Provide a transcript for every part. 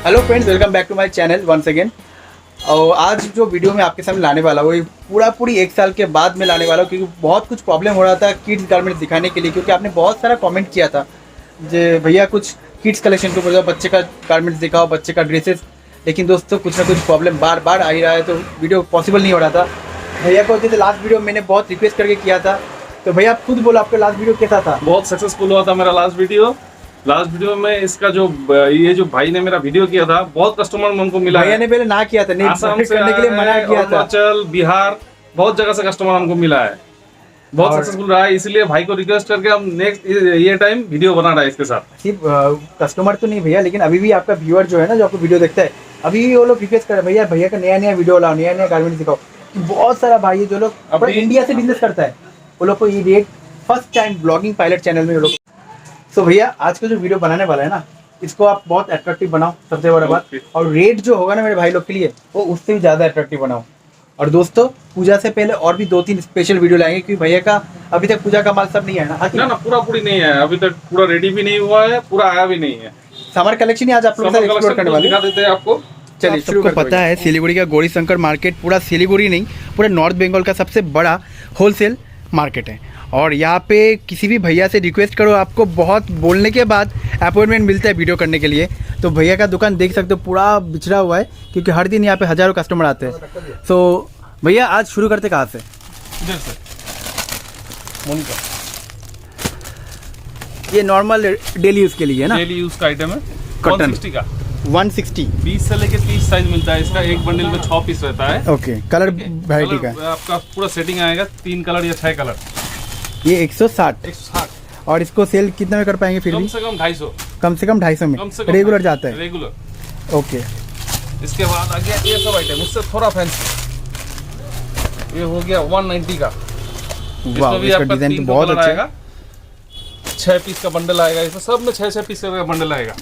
Hello friends, welcome back to my channel once again. और आज जो वीडियो मैं आपके सामने लाने वाला हूँ वो पूरी 1 साल के बाद में लाने वाला हूँ, क्योंकि बहुत कुछ प्रॉब्लम हो रहा था किड्स गारमेंट्स दिखाने के लिए, क्योंकि आपने बहुत सारा कमेंट किया था जो भैया कुछ किड्स कलेक्शन के ऊपर बच्चे का गारमेंट्स दिखाओ, बच्चे का ड्रेसेस। लेकिन दोस्तों कुछ ना कुछ प्रॉब्लम बार बार आ ही रहा है, तो वीडियो पॉसिबल नहीं हो रहा था। भैया को जैसे लास्ट वीडियो मैंने बहुत रिक्वेस्ट करके किया था, तो भैया आप खुद बोलो आपका लास्ट वीडियो कैसा था? बहुत सक्सेसफुल हुआ था मेरा लास्ट वीडियो में। इसका जो ये जो भाई ने मेरा वीडियो किया था, बहुत कस्टमर हमको मिला। भैया ने पहले ना किया था, नहीं आसाम से करने के लिए मना किया था। अरुणाचल, बिहार, बहुत जगह से कस्टमर हमको मिला है। बहुत सक्सेसफुल रहा है, इसलिए भाई को रिक्वेस्ट करके हम नेक्स्ट ये टाइम वीडियो बना रहा है इसके साथ। सिर्फ कस्टमर तो नहीं भैया, लेकिन अभी भी आपका व्यूअर जो है ना, जो आपको वीडियो देखता है, अभी भी वो लोग रिक्वेस्ट कर रहे हैं भैया का नया वीडियो लाओ, नया गारमेंट दिखाओ। बहुत सारा भाई है जो लोग अपने इंडिया से बिजनेस करता है, वो लोग को ये rate first time blogging pilot channel में वो लोग। तो भैया आज का जो वीडियो बनाने वाला है ना, इसको आप बहुत अट्रैक्टिव बनाओ, सबसे बड़ा बात। और रेट जो होगा ना मेरे भाई लोग के लिए, वो उससे भी ज़्यादा अट्रैक्टिव बनाओ। और दोस्तों पूजा से पहले और भी 2-3 स्पेशल वीडियो लाएंगे, क्योंकि भैया का अभी तक पूजा का माल सब नहीं है ना। पूरी नहीं है अभी तक, पूरा रेडी भी नहीं हुआ है, पूरा आया भी नहीं है। समर कलेक्शन आज आप लोग के साथ एक्सप्लोर करने वाले दिखा देते हैं आपको। चलिए शुरू करते हैं। पता है सिलीगुड़ी का गौरी शंकर मार्केट पूरा सिलीगुड़ी नहीं, पूरा नॉर्थ बंगाल का सबसे बड़ा होलसेल मार्केट है। और यहाँ पे किसी भी भैया से रिक्वेस्ट करो, आपको बहुत बोलने के बाद अपॉइंटमेंट मिलता है वीडियो करने के लिए। तो भैया का दुकान देख सकते हो पूरा बिछड़ा हुआ है, क्योंकि हर दिन यहाँ पे हज़ारों कस्टमर आते हैं। तो भैया आज शुरू करते कहाँ से? इधर से मोनिका। ये नॉर्मल डेली यूज़ के लिए है ना? डेली यूज़ का आइटम है, कॉटन 160 का। 160 20 से लेके 30 साइज मिलता है इसका। एक बंडल में 6 पीस रहता है। ओके, कलर वैरायटी का आपका पूरा सेटिंग आएगा, 3 कलर या 6 कलर। ये 160। और इसको सेल कितना में कर पाएंगे फिर भी? कम से कम 250। कम से कम 250 में रेगुलर जाता है? रेगुलर। ओके। इसके बाद आ गया ये सब आइटम, उससे थोड़ा फैंसी। ये हो गया 190 का। वाह, इसका डिजाइन तो बहुत अच्छा है। 6 पीस का बंडल आएगा इसमें, सब में 6 पीस का बंडल आएगा।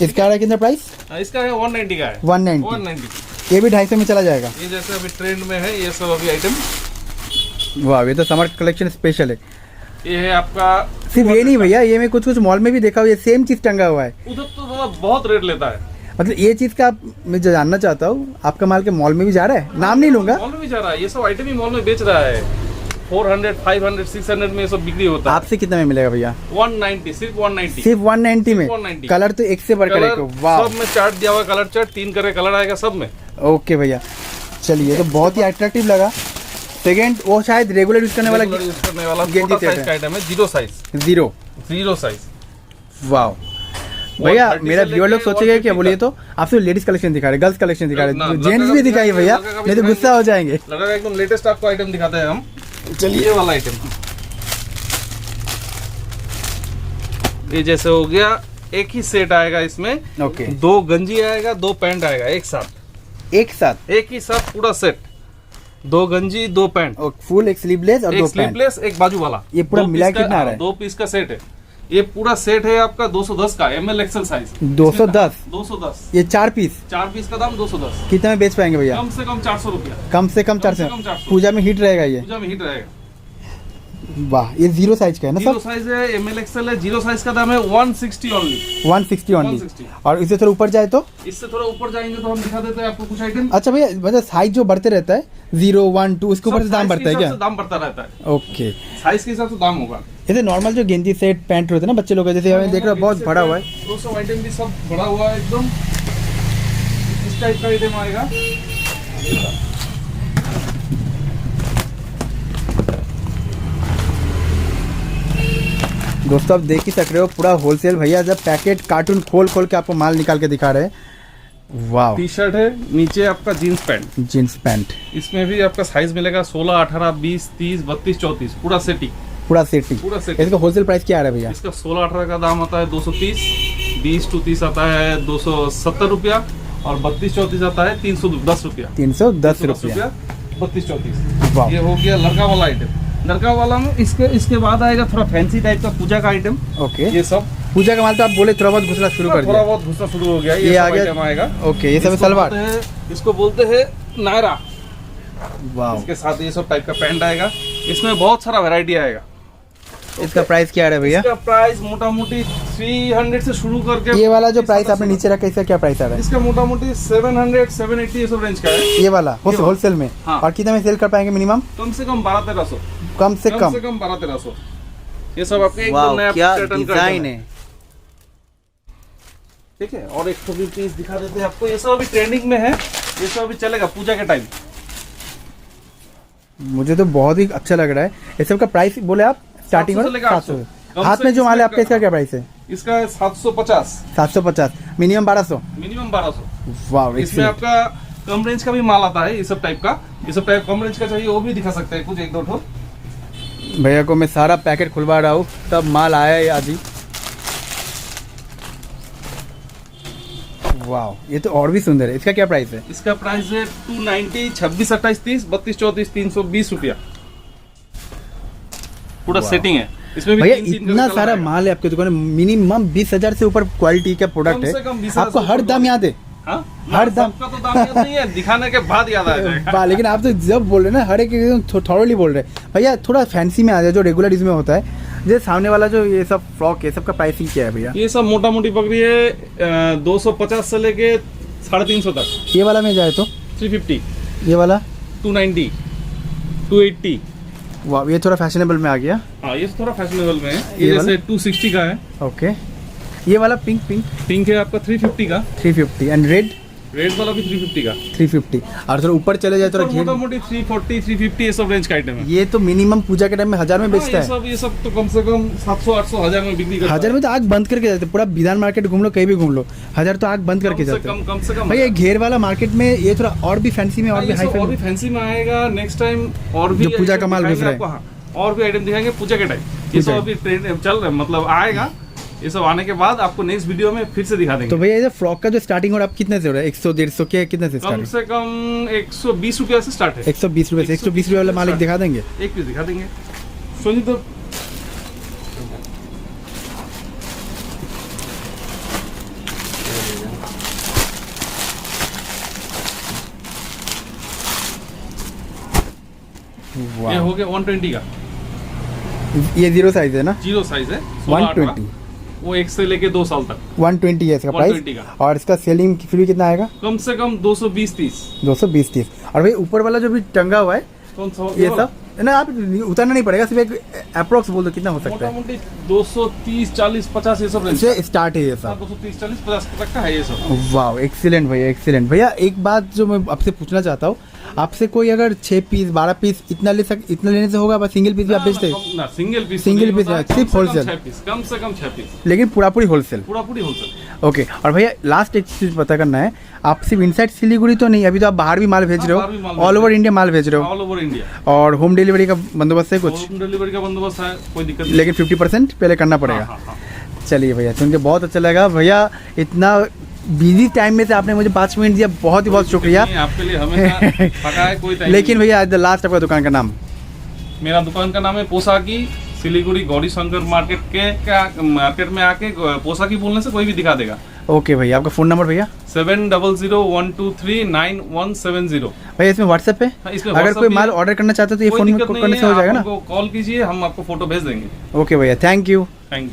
इसका आ रहा है कितना प्राइस? इसका है 190 का है। 190। ये भी 250 में चला जाएगा? ये जैसे अभी ट्रेंड में है ये सब अभी आइटम। वाह, ये तो समर कलेक्शन स्पेशल है। ये है आपका। सिर्फ ये नहीं भैया, ये मैं कुछ मॉल में भी देखा हूँ, ये सेम चीज टंगा हुआ है। उधर तो बहुत रेट लेता है। मतलब ये चीज का मैं जानना चाहता हूँ, आपका माल के मॉल में भी जा रहा है? नाम नहीं लूंगा। मॉल में भी जा रहा है, ये सब आइटम ही मॉल में बेच रहा है। 400, 500, 600 में ये सब बिक्री होता है। आपसे कितना में मिलेगा भैया? 190, सिर्फ 190। सिर्फ 190 में? 190। कलर तो एक से बढ़कर एक। वाह, सब में चार्ट दिया हुआ, कलर चार्ट 3 कलर आएगा सब में। ओके भैया, चलिए, तो बहुत ही अट्रैक्टिव लगा। सेकंड, वो शायद रेगुलर यूज करने वाला छोटा साइज का आइटम है, 0 साइज। 0 साइज। वाह भैया, मेरा व्यूअर लोग सोचेगा क्या बोलिए, तो आप सिर्फ लेडीज कलेक्शन दिखा रहे, गर्ल्स कलेक्शन दिखा रहे, जेंट्स भी दिखाइए भैया, नहीं तो गुस्सा हो जाएंगे। लगा एकदम लेटेस्ट आपको आइटम दिखाते हैं हम। चलिए वाला आइटम, ये जैसे हो गया, एक ही सेट आएगा इसमें। ओके। 2 गंजी आएगा, 2 पैंट आएगा एक साथ एक ही साथ पूरा सेट। 2 गंजी, 2 पैंट, फुल एक स्लीवलेस और 2 स्लीवलेस, एक बाजू वाला। ये पूरा मिला कितना आ रहा है? 2 पीस का सेट है। ये पूरा सेट है आपका 210 का, ML एक्सेल साइज। 210। ये 4 पीस का दाम 210। कितना में बेच पाएंगे भैया? कम से कम 400 रुपया। कम से कम 400। पूजा में हिट रहेगा ये? पूजा में हिट रहेगा। वाह, ये 0 साइज का है ना? 0 साइज है, ML एक्सेल है। 0 साइज का दाम है 160 ओनली। 160 ओनली। और इससे थोड़ा ऊपर जाए तो? इससे थोड़ा ऊपर जाएंगे तो हम दिखा देते हैं आपको कुछ आइटम। अच्छा भैया, मतलब साइज जो बढ़ते रहता है 0, 1, 2, इसके ऊपर से दाम बढ़ता है क्या? दाम बढ़ता रहता है। ओके, साइज के हिसाब से दाम होगा। जैसे नॉर्मल जो गेंजी सेट पैंट होते हैं ना बच्चे लोग, जैसे हमें देख रहे हो बहुत बड़ा हुआ है। 200 आइटम भी सब बड़ा हुआ है एकदम। इस टाइप का आइटम आएगा। दोस्तों आप देख ही सक रहे हो, पूरा होलसेल भैया जब पैकेट कार्टून खोल के आपको माल निकाल के दिखा रहे हैं। वाह, टी शर्ट है, नीचे आपका जीन्स पैंट। इसमें भी आपका साइज मिलेगा 16, 18, 20, 30, 32, 34, पूरा सेटिंग। इसका होलसेल प्राइस क्या आ रहा है भैया? इसका 16, 18 का दाम आता है 230, 20 to 30 आता है 270 रुपया, और 32, 34 आता है 310 रुपया। 310 रुपया। 32, 34। ये हो गया लड़का वाला आइटम। लड़का वाला में इसके बाद आएगा थोड़ा फैंसी टाइप का पूजा का आइटम। ओके, ये सब पूजा का माल तो आप बोले थोड़ा बहुत घुसना शुरू कर दिया। थोड़ा बहुत घुसना शुरू हो गया। ये आ गया आइटम आएगा। ओके, ये सब सलवार। इसको बोलते हैं नायरा। वाह, इसके साथ ये सब टाइप का पैंट आएगा। इसमें बहुत सारा वैरायटी आएगा। इसका प्राइस क्या है भैया? इसका प्राइस मोटा मोटी 300 से शुरू करके ये वाला जो प्राइस आपने नीचे रखा है इसका क्या प्राइस आ रहा है? इसका मोटा मोटी 700 780 ये सब रेंज का है ये वाला होलसेल में। हाँ। और कितने में सेल कर पाएंगे मिनिमम? कम से कम 1200-1300 कम से कम 1200-1300। ये सब आपके एकदम नया क्या पैटर्न का डिजाइन है। ठीक है। और एक भी पीस दिखा देते हैं आपको, ये सब अभी ट्रेंडिंग में है, ये सब अभी चलेगा पूजा के टाइम। मुझे तो बहुत ही अच्छा लग रहा है। ये सब का प्राइस बोले आप स्टार्टिंग 700। हाथ में जो माल है आपका इसका क्या प्राइस है? इसका 750 मिनिमम 1200। मिनिमम 1200। वाह, इसमें आपका कम रेंज का भी माल आता है, ये सब टाइप का। ये सब टाइप कम रेंज का चाहिए वो भी दिखा सकते हैं कुछ एक दो ठो। भैया को मैं सारा पैकेट खुलवा रहा हूँ, तब माल आया है आज ही। वाह, ये तो और भी सुंदर है। इसका क्या प्राइस है? इसका प्राइस है 290, 26, 28, 30, 32, 34, 320 रुपया। पूरा सेटिंग है इसमें भी। भैया इतना सारा माल है आपकी दुकान में, मिनिमम 20,000 से ऊपर क्वालिटी का प्रोडक्ट है। आपको हर दाम याद है? हाँ? हर दाम का तो दाम याद नहीं है, दिखाने के बाद याद आ जाएगा। लेकिन आप तो जब बोल रहे हैं ना हर एक एकदम थॉरली बोल रहे हैं। भैया थोड़ा फैंसी में आ जाए जो रेगुलर इसमें होता है। जो सामने वाला जो ये सब फ्रॉक है, सबका प्राइसिंग क्या है भैया? ये सब मोटा मोटी पकड़ी है 250 से लेके 350 तक। ये वाला में जाए तो 350, ये वाला 290, 280। वाह, ये थोड़ा फैशनेबल में आ गया। हाँ, ये थोड़ा फैशनेबल में है। ये जैसे 260 का है। ओके, ये वाला पिंक है आपका 350 का। 350 एंड रेड वाला भी 350 का। 350। और थोड़ा ऊपर चले जाए तो मोटा मोटी 340, 350 ये सब रेंज का आइटम है। ये तो मिनिमम पूजा के टाइम में 1000 में बेचता है। ये सब तो कम से कम 700, 800, 1000 में बिक्री करता है। 1000 में तो आग बंद करके जाते, पूरा विधान मार्केट घूम लो, कहीं भी घूम लो, 1000 तो आग बंद करके जाते हैं। कम से कम भैया घेर वाला मार्केट में ये थोड़ा और भी फैंसी में, और भी हाई और भी फैंसी में आएगा नेक्स्ट टाइम। और भी जो पूजा का माल बिक रहा है, और भी आइटम दिखाएंगे पूजा के टाइम। ये सब अभी ट्रेंड चल रहा है, मतलब आएगा। ये सब आने के बाद आपको नेक्स्ट वीडियो में फिर से दिखा देंगे। तो भैया ये फ्रॉक का जो स्टार्टिंग और आप कितने से हो रहा है? 100, 150 के कितने से स्टार्ट? कम से कम 120 रुपया से स्टार्ट है। 120 रुपये से 120 रुपये वाला मालिक दिखा देंगे। एक पीस दिखा देंगे। सोनी तो ये हो गया 120 का। ये 0 साइज है ना? 0 साइज है। 120 वो 1 से लेके 2 साल तक 120 है इसका प्राइस। और इसका सेलिंग फिर भी कितना आएगा? कम से कम 220-30। 220-30। और भाई ऊपर वाला जो भी टंगा हुआ है कौन सा ये सब ना, आप उतारना नहीं पड़ेगा, सिर्फ एक अप्रोक्स बोल दो कितना हो सकता है? मोटा मोटी 230, 40, 50 ये सब रेंज से स्टार्ट है ये सब। 230, 40, 50 तक का है ये सब। वाह, एक्सीलेंट भैया, एक्सीलेंट भैया। एक बात जो मैं आपसे पूछना चाहता हूँ, आपसे कोई अगर 6 पीस 12 पीस इतना लेने से होगा? बस सिंगल पीस भी आप बेचते हैं? ना, सिंगल पीस सिर्फ होलसेल। कम से कम 6 पीस, लेकिन पूरी होलसेल। पूरी होलसेल। ओके। और भैया लास्ट एक चीज पता करना है, आप सिर्फ इनसाइड सिलीगुड़ी तो नहीं, अभी तो आप बाहर भी माल भेज रहे हो, ऑल ओवर इंडिया माल भेज रहे हो? All over India. और होम डिलीवरी का बंदोबस्त है कुछ? होम डिलीवरी का बंदोबस्त है, कोई दिक्कत नहीं, लेकिन 50% पहले करना पड़ेगा। चलिए भैया, सुन के बहुत अच्छा लगा भैया। इतना बिजी टाइम में से आपने मुझे 5 मिनट दिया, बहुत ही बहुत शुक्रिया आपके लिए। हमेशा पका है कोई टाइम। लेकिन भैया आज लास्ट आपका दुकान का नाम? मेरा दुकान का नाम है पोशाकी, सिलीगुड़ी गौरी शंकर मार्केट में आके पोशाकी बोलने से कोई भी दिखा देगा। ओके भैया, आपका फ़ोन नंबर भैया? 7001239170। भैया इसमें व्हाट्सएप है? अगर कोई माल ऑर्डर करना चाहते हो तो ये फ़ोन करने से हो जाएगा ना? कॉल कीजिए, हम आपको फोटो भेज देंगे। ओके भैया, थैंक यू। Thank you.